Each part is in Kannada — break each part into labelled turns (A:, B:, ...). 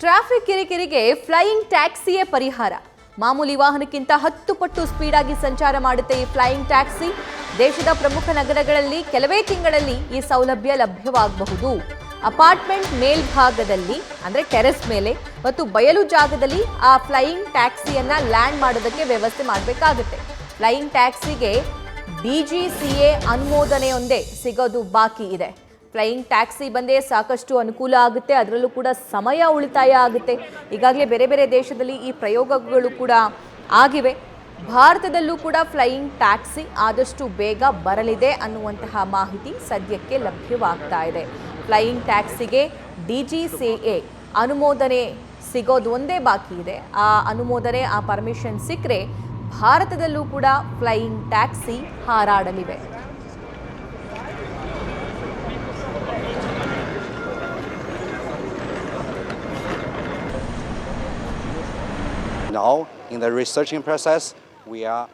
A: ಟ್ರಾಫಿಕ್ ಕಿರಿಕಿರಿಗೆ ಫ್ಲೈಯಿಂಗ್ ಟ್ಯಾಕ್ಸಿಯೇ ಪರಿಹಾರ. ಮಾಮೂಲಿ ವಾಹನಕ್ಕಿಂತ 10 ಪಟ್ಟು ಸ್ಪೀಡ್ ಆಗಿ ಸಂಚಾರ ಮಾಡುತ್ತೆ ಈ ಫ್ಲೈಯಿಂಗ್ ಟ್ಯಾಕ್ಸಿ. ದೇಶದ ಪ್ರಮುಖ ನಗರಗಳಲ್ಲಿ ಕೆಲವೇ ತಿಂಗಳಲ್ಲಿ ಈ ಸೌಲಭ್ಯ ಲಭ್ಯವಾಗಬಹುದು. ಅಪಾರ್ಟ್ಮೆಂಟ್ ಮೇಲ್ಭಾಗದಲ್ಲಿ ಅಂದ್ರೆ ಟೆರೆಸ್ ಮೇಲೆ ಮತ್ತು ಬಯಲು ಜಾಗದಲ್ಲಿ ಆ ಫ್ಲೈಯಿಂಗ್ ಟ್ಯಾಕ್ಸಿಯನ್ನ ಲ್ಯಾಂಡ್ ಮಾಡೋದಕ್ಕೆ ವ್ಯವಸ್ಥೆ ಮಾಡಬೇಕಾಗುತ್ತೆ. ಫ್ಲೈಯಿಂಗ್ ಟ್ಯಾಕ್ಸಿಗೆ DGCA ಅನುಮೋದನೆಯೊಂದೇ ಸಿಗೋದು ಬಾಕಿ ಇದೆ. ಫ್ಲೈಯಿಂಗ್ ಟ್ಯಾಕ್ಸಿ ಬಂದೇ ಸಾಕಷ್ಟು ಅನುಕೂಲ ಆಗುತ್ತೆ, ಅದರಲ್ಲೂ ಕೂಡ ಸಮಯ ಉಳಿತಾಯ ಆಗುತ್ತೆ. ಈಗಾಗಲೇ ಬೇರೆ ಬೇರೆ ದೇಶದಲ್ಲಿ ಈ ಪ್ರಯೋಗಗಳು ಕೂಡ ಆಗಿವೆ. ಭಾರತದಲ್ಲೂ ಕೂಡ ಫ್ಲೈಯಿಂಗ್ ಟ್ಯಾಕ್ಸಿ ಆದಷ್ಟು ಬೇಗ ಬರಲಿದೆ ಅನ್ನುವಂತಹ ಮಾಹಿತಿ ಸದ್ಯಕ್ಕೆ ಲಭ್ಯವಾಗ್ತಾ ಇದೆ. ಫ್ಲೈಯಿಂಗ್ ಟ್ಯಾಕ್ಸಿಗೆ DGCA ಅನುಮೋದನೆ ಸಿಗೋದು ಒಂದೇ ಬಾಕಿ ಇದೆ. ಆ ಅನುಮೋದನೆ, ಆ ಪರ್ಮಿಷನ್ ಸಿಕ್ಕರೆ ಭಾರತದಲ್ಲೂ ಕೂಡ ಫ್ಲೈಯಿಂಗ್ ಟ್ಯಾಕ್ಸಿ ಹಾರಾಡಲಿವೆ.
B: Now, in the researching process, we are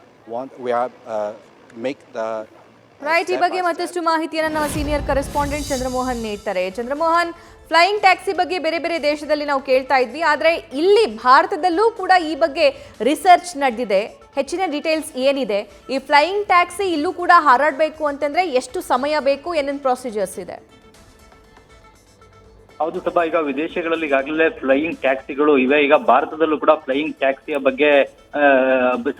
B: make the
A: right. ಈ ಬಗ್ಗೆ ಮತ್ತಷ್ಟು ಮಾಹಿತಿಯನ್ನು ನಮ್ಮ ಸೀನಿಯರ್ ಕರೆಸ್ಪಾಂಡೆಂಟ್ ಚಂದ್ರಮೋಹನ್ ನೀಡ್ತಾರೆ. ಚಂದ್ರಮೋಹನ್, ಫ್ಲೈಯಿಂಗ್ ಟ್ಯಾಕ್ಸಿ ಬಗ್ಗೆ ಬೇರೆ ಬೇರೆ ದೇಶದಲ್ಲಿ ನಾವು ಕೇಳ್ತಾ ಇದ್ವಿ, ಆದರೆ ಇಲ್ಲಿ ಭಾರತದಲ್ಲೂ ಕೂಡ ಈ ಬಗ್ಗೆ ರಿಸರ್ಚ್ ನಡೆದಿದೆ. ಹೆಚ್ಚಿನ ಡೀಟೇಲ್ಸ್ ಏನಿದೆ? ಈ ಫ್ಲೈಯಿಂಗ್ ಟ್ಯಾಕ್ಸಿ ಇಲ್ಲೂ ಕೂಡ ಹಾರಾಡಬೇಕು ಅಂತಂದ್ರೆ ಎಷ್ಟು ಸಮಯ ಬೇಕು, ಏನೇನು ಪ್ರೊಸೀಜರ್ಸ್ ಇದೆ?
C: ಹೌದು ಸಭಾ, ಈಗ ವಿದೇಶಗಳಲ್ಲಿ ಈಗಾಗಲೇ ಫ್ಲೈಯಿಂಗ್ ಟ್ಯಾಕ್ಸಿಗಳು ಇವೆ. ಈಗ ಭಾರತದಲ್ಲೂ ಕೂಡ ಫ್ಲೈಯಿಂಗ್ ಟ್ಯಾಕ್ಸಿಯ ಬಗ್ಗೆ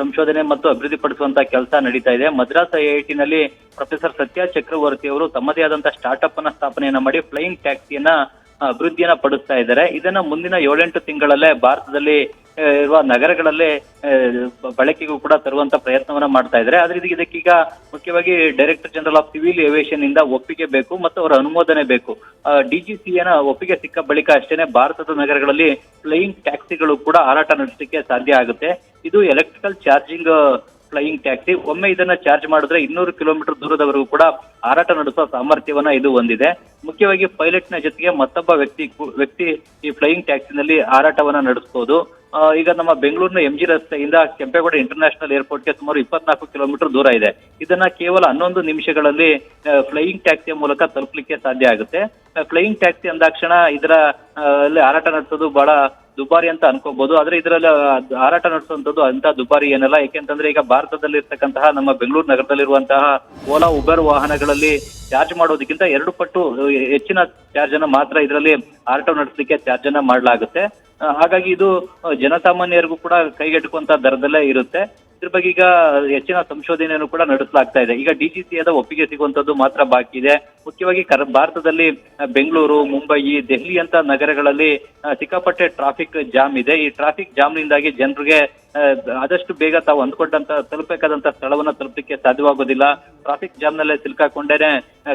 C: ಸಂಶೋಧನೆ ಮತ್ತು ಅಭಿವೃದ್ಧಿಪಡಿಸುವಂತ ಕೆಲಸ ನಡೀತಾ ಇದೆ. ಮದ್ರಾಸ್ IIT-ನಲ್ಲಿ ಪ್ರೊಫೆಸರ್ ಸತ್ಯ ಚಕ್ರವರ್ತಿ ಅವರು ತಮ್ಮದೇ ಆದಂತಹ ಸ್ಟಾರ್ಟ್ಅಪ್ ಅನ್ನ ಸ್ಥಾಪನೆಯನ್ನ ಮಾಡಿ ಫ್ಲೈಯಿಂಗ್ ಟ್ಯಾಕ್ಸಿಯನ್ನ ಅಭಿವೃದ್ಧಿಯನ್ನ ಪಡಿಸ್ತಾ ಇದ್ದಾರೆ. ಇದನ್ನ ಮುಂದಿನ 7-8 ತಿಂಗಳಲ್ಲೇ ಭಾರತದಲ್ಲಿ ಇರುವ ನಗರಗಳಲ್ಲೇ ಬಳಕೆಗೂ ಕೂಡ ತರುವಂತ ಪ್ರಯತ್ನವನ್ನ ಮಾಡ್ತಾ ಇದ್ದಾರೆ. ಆದ್ರೆ ಇದಕ್ಕೀಗ ಮುಖ್ಯವಾಗಿ director general of civil aviation ಇಂದ ಒಪ್ಪಿಗೆ ಬೇಕು ಮತ್ತು ಅವರ ಅನುಮೋದನೆ ಬೇಕು. DGCA ಒಪ್ಪಿಗೆ ಸಿಕ್ಕ ಬಳಿಕ ಅಷ್ಟೇನೆ ಭಾರತದ ನಗರಗಳಲ್ಲಿ ಫ್ಲೈಯಿಂಗ್ ಟ್ಯಾಕ್ಸಿಗಳು ಕೂಡ ಹಾರಾಟ ನಡೆಸಲಿಕ್ಕೆ ಸಾಧ್ಯ ಆಗುತ್ತೆ. ಇದು ಎಲೆಕ್ಟ್ರಿಕಲ್ ಚಾರ್ಜಿಂಗ್ ಫ್ಲೈಯಿಂಗ್ ಟ್ಯಾಕ್ಸಿ. ಒಮ್ಮೆ ಇದನ್ನ ಚಾರ್ಜ್ ಮಾಡಿದ್ರೆ 200 ಕಿಲೋಮೀಟರ್ ದೂರದವರೆಗೂ ಕೂಡ ಹಾರಾಟ ನಡೆಸುವ ಸಾಮರ್ಥ್ಯವನ್ನ ಇದು ಹೊಂದಿದೆ. ಮುಖ್ಯವಾಗಿ ಪೈಲಟ್ನ ಜೊತೆಗೆ ಮತ್ತೊಬ್ಬ ವ್ಯಕ್ತಿ ಈ ಫ್ಲೈಯಿಂಗ್ ಟ್ಯಾಕ್ಸಿನಲ್ಲಿ ಹಾರಾಟವನ್ನ ನಡೆಸಬಹುದು. ಈಗ ನಮ್ಮ ಬೆಂಗಳೂರಿನ MG ರಸ್ತೆಯಿಂದ ಕೆಂಪೇಗೌಡ ಇಂಟರ್ನ್ಯಾಷನಲ್ ಏರ್ಪೋರ್ಟ್ಗೆ ಸುಮಾರು 24 ಕಿಲೋಮೀಟರ್ ದೂರ ಇದೆ. ಇದನ್ನ ಕೇವಲ 11 ನಿಮಿಷಗಳಲ್ಲಿ ಫ್ಲೈಯಿಂಗ್ ಟ್ಯಾಕ್ಸಿಯ ಮೂಲಕ ತಲುಪಲಿಕ್ಕೆ ಸಾಧ್ಯ ಆಗುತ್ತೆ. ಫ್ಲೈಯಿಂಗ್ ಟ್ಯಾಕ್ಸಿ ಅಂದಾಕ್ಷಣ ಇದರ ಹಾರಾಟ ನಡೆಸೋದು ಬಹಳ ದುಬಾರಿ ಅಂತ ಅನ್ಕೋಬಹುದು. ಆದ್ರೆ ಇದರಲ್ಲಿ ಹಾರಾಟ ನಡೆಸುವಂತದ್ದು ಅಂತ ದುಬಾರಿ ಏನಲ್ಲ. ಯಾಕೆಂತಂದ್ರೆ ಈಗ ಭಾರತದಲ್ಲಿ ಇರ್ತಕ್ಕಂತಹ ನಮ್ಮ ಬೆಂಗಳೂರು ನಗರದಲ್ಲಿರುವಂತಹ ಓಲಾ, ಉಬರ್ ವಾಹನಗಳಲ್ಲಿ ಚಾರ್ಜ್ ಮಾಡೋದಕ್ಕಿಂತ 2 ಪಟ್ಟು ಹೆಚ್ಚಿನ ಚಾರ್ಜ್ ಅನ್ನ ಮಾತ್ರ ಇದರಲ್ಲಿ ಹಾರಾಟ ನಡೆಸಲಿಕ್ಕೆ ಚಾರ್ಜ್ ಅನ್ನ ಮಾಡಲಾಗುತ್ತೆ. ಹಾಗಾಗಿ ಇದು ಜನಸಾಮಾನ್ಯರಿಗೂ ಕೂಡ ಕೈಗೆಟುಕುವಂತ ದರದಲ್ಲೇ ಇರುತ್ತೆ. ಇದ್ರ ಬಗ್ಗೆ ಈಗ ಹೆಚ್ಚಿನ ಸಂಶೋಧನೆಯನ್ನು ಕೂಡ ನಡೆಸಲಾಗ್ತಾ ಇದೆ. ಈಗ DGCAದ ಒಪ್ಪಿಗೆ ಸಿಗುವಂತದ್ದು ಮಾತ್ರ ಬಾಕಿ ಇದೆ. ಮುಖ್ಯವಾಗಿ ಭಾರತದಲ್ಲಿ ಬೆಂಗಳೂರು, ಮುಂಬೈ, ದೆಹಲಿ ಅಂತ ನಗರಗಳಲ್ಲಿ ಸಿಕ್ಕಾಪಟ್ಟೆ ಟ್ರಾಫಿಕ್ ಜಾಮ್ ಇದೆ. ಈ ಟ್ರಾಫಿಕ್ ಜಾಮ್ನಿಂದಾಗಿ ಜನರಿಗೆ ಆದಷ್ಟು ಬೇಗ ತಾವು ಅಂದ್ಕೊಂಡಂತ ತಲುಪಬೇಕಾದಂತ ಸ್ಥಳವನ್ನ ತಲುಪಲಿಕ್ಕೆ ಸಾಧ್ಯವಾಗೋದಿಲ್ಲ. ಟ್ರಾಫಿಕ್ ಜಾಮ್ ನಲ್ಲೇ ಸಿಲುಕಾಕೊಂಡೇನೆ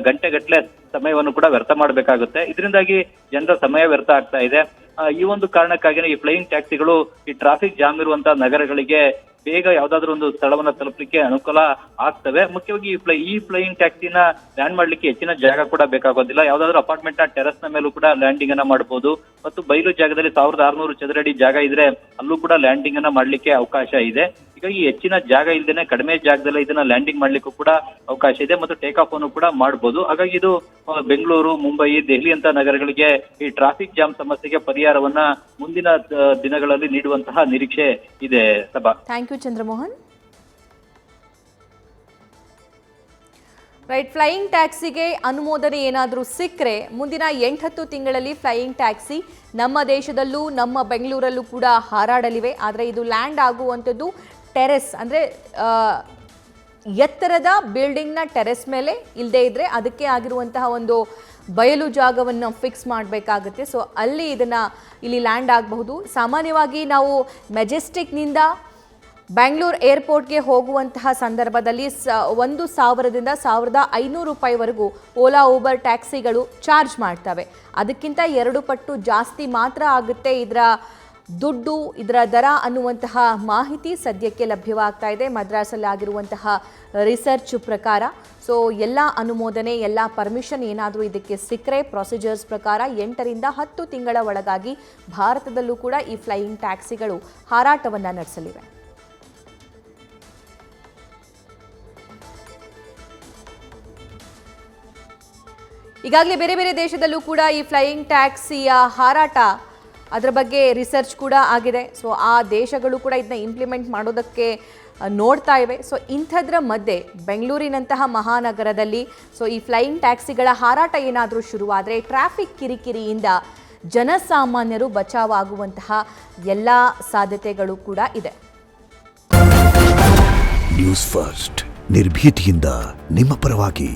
C: ಗಂಟೆಗಟ್ಟಲೆ ಸಮಯವನ್ನು ಕೂಡ ವ್ಯರ್ಥ ಮಾಡಬೇಕಾಗುತ್ತೆ. ಇದರಿಂದಾಗಿ ಜನರ ಸಮಯ ವ್ಯರ್ಥ ಆಗ್ತಾ ಇದೆ. ಈ ಒಂದು ಕಾರಣಕ್ಕಾಗಿನೇ ಈ ಫ್ಲೈಯಿಂಗ್ ಟ್ಯಾಕ್ಸಿಗಳು ಈ ಟ್ರಾಫಿಕ್ ಜಾಮ್ ಇರುವಂತಹ ನಗರಗಳಿಗೆ ಬೇಗ ಯಾವ್ದಾದ್ರು ಒಂದು ಸ್ಥಳವನ್ನ ತಲುಪಲಿಕ್ಕೆ ಅನುಕೂಲ ಆಗ್ತವೆ. ಮುಖ್ಯವಾಗಿ ಈ ಫ್ಲೈಯಿಂಗ್ ಟ್ಯಾಕ್ಸಿನ ಲ್ಯಾಂಡ್ ಮಾಡ್ಲಿಕ್ಕೆ ಹೆಚ್ಚಿನ ಜಾಗ ಕೂಡ ಬೇಕಾಗೋದಿಲ್ಲ. ಯಾವ್ದಾದ್ರು ಅಪಾರ್ಟ್ಮೆಂಟ್ ನ ಟೆರೆಸ್ ನ ಮೇಲೂ ಕೂಡ ಲ್ಯಾಂಡಿಂಗ್ ಅನ್ನ ಮಾಡಬಹುದು ಮತ್ತು ಬಯಲು ಜಾಗದಲ್ಲಿ 1600 ಚದರ ಅಡಿ ಜಾಗ ಇದ್ರೆ ಅಲ್ಲೂ ಕೂಡ ಲ್ಯಾಂಡಿಂಗ್ ಅನ್ನ ಮಾಡ್ಲಿಕ್ಕೆ ಅವಕಾಶ ಇದೆ. ಹೀಗಾಗಿ ಹೆಚ್ಚಿನ ಜಾಗ ಇಲ್ದೇನೆ ಕಡಿಮೆ ಜಾಗದಲ್ಲಿ ಇದನ್ನ ಲ್ಯಾಂಡಿಂಗ್ ಮಾಡ್ಲಿಕ್ಕೂ ಕೂಡ ಅವಕಾಶ ಇದೆ ಮತ್ತು ಟೇಕ್ ಆಫ್ ಅನ್ನು ಕೂಡ ಮಾಡಬಹುದು. ಹಾಗಾಗಿ ಇದು ಬೆಂಗಳೂರು, ಮುಂಬೈ, ದೆಹಲಿ ಅಂತ ನಗರಗಳಿಗೆ ಈ ಟ್ರಾಫಿಕ್ ಜಾಮ್ ಸಮಸ್ಯೆಗೆ ಪರಿಹಾರವನ್ನ ಮುಂದಿನ ದಿನಗಳಲ್ಲಿ ನೀಡುವಂತಹ ನಿರೀಕ್ಷೆ ಇದೆ. Sabha,
A: thank you Chandramohan. Right, flying ಟ್ಯಾಕ್ಸಿಗೆ ಅನುಮೋದನೆ ಏನಾದರೂ ಸಿಕ್ಕರೆ ಮುಂದಿನ 8-10 ತಿಂಗಳಲ್ಲಿ ಫ್ಲೈಯಿಂಗ್ ಟ್ಯಾಕ್ಸಿ ನಮ್ಮ ದೇಶದಲ್ಲೂ ನಮ್ಮ ಬೆಂಗಳೂರಲ್ಲೂ ಕೂಡ ಹಾರಾಡಲಿವೆ. ಆದರೆ ಇದು ಲ್ಯಾಂಡ್ ಆಗುವಂಥದ್ದು ಟೆರೆಸ್ ಅಂದರೆ ಎತ್ತರದ ಬಿಲ್ಡಿಂಗ್ನ ಟೆರೆಸ್ ಮೇಲೆ ಇಲ್ಲದೇ ಇದ್ದರೆ ಅದಕ್ಕೆ ಆಗಿರುವಂತಹ ಒಂದು ಬಯಲು ಜಾಗವನ್ನು ಫಿಕ್ಸ್ ಮಾಡಬೇಕಾಗುತ್ತೆ. ಸೊ ಅಲ್ಲಿ ಇಲ್ಲಿ ಲ್ಯಾಂಡ್ ಆಗಬಹುದು. ಸಾಮಾನ್ಯವಾಗಿ ನಾವು ಮೆಜೆಸ್ಟಿಕ್ನಿಂದ ಬ್ಯಾಂಗ್ಳೂರ್ ಏರ್ಪೋರ್ಟ್ಗೆ ಹೋಗುವಂತಹ ಸಂದರ್ಭದಲ್ಲಿ 1,000ದಿಂದ 1,500 ರೂಪಾಯಿವರೆಗೂ ಓಲಾ, ಊಬರ್ ಟ್ಯಾಕ್ಸಿಗಳು ಚಾರ್ಜ್ ಮಾಡ್ತವೆ. ಅದಕ್ಕಿಂತ 2 ಪಟ್ಟು ಜಾಸ್ತಿ ಮಾತ್ರ ಆಗುತ್ತೆ ಇದರ ದುಡ್ಡು, ಇದರ ದರ ಅನ್ನುವಂತಹ ಮಾಹಿತಿ ಸದ್ಯಕ್ಕೆ ಲಭ್ಯವಾಗ್ತಾ ಇದೆ ಮದ್ರಾಸಲ್ಲಿ ಆಗಿರುವಂತಹ ರಿಸರ್ಚ್ ಪ್ರಕಾರ. ಸೊ ಎಲ್ಲ ಅನುಮೋದನೆ, ಎಲ್ಲ ಪರ್ಮಿಷನ್ ಏನಾದರೂ ಇದಕ್ಕೆ ಸಿಕ್ಕರೆ ಪ್ರೊಸೀಜರ್ಸ್ ಪ್ರಕಾರ 8ರಿಂದ 10 ತಿಂಗಳ ಒಳಗಾಗಿ ಭಾರತದಲ್ಲೂ ಕೂಡ ಈ ಫ್ಲೈಯಿಂಗ್ ಟ್ಯಾಕ್ಸಿಗಳು ಹಾರಾಟವನ್ನು ನಡೆಸಲಿವೆ. ಈಗಾಗಲೇ ಬೇರೆ ಬೇರೆ ದೇಶದಲ್ಲೂ ಕೂಡ ಈ ಫ್ಲೈಯಿಂಗ್ ಟ್ಯಾಕ್ಸಿಯ ಹಾರಾಟ ಅದರ ಬಗ್ಗೆ ರಿಸರ್ಚ್ ಕೂಡ ಆಗಿದೆ. ಸೊ ಆ ದೇಶಗಳು ಕೂಡ ಇದನ್ನ ಇಂಪ್ಲಿಮೆಂಟ್ ಮಾಡೋದಕ್ಕೆ ನೋಡ್ತಾ ಇವೆ. ಸೊ ಇಂಥದ್ರ ಮಧ್ಯೆ ಬೆಂಗಳೂರಿನಂತಹ ಮಹಾನಗರದಲ್ಲಿ ಸೊ ಈ ಫ್ಲೈಯಿಂಗ್ ಟ್ಯಾಕ್ಸಿಗಳ ಹಾರಾಟ ಏನಾದರೂ ಶುರುವಾದರೆ ಟ್ರಾಫಿಕ್ ಕಿರಿಕಿರಿಯಿಂದ ಜನಸಾಮಾನ್ಯರು ಬಚಾವಾಗುವಂತಹ ಎಲ್ಲ ಸಾಧ್ಯತೆಗಳು ಕೂಡ ಇದೆ.
D: ನ್ಯೂಸ್ ಫಸ್ಟ್ ನಿರ್ಭೀತಿಯಿಂದ ನಿಮ್ಮ ಪರವಾಗಿ.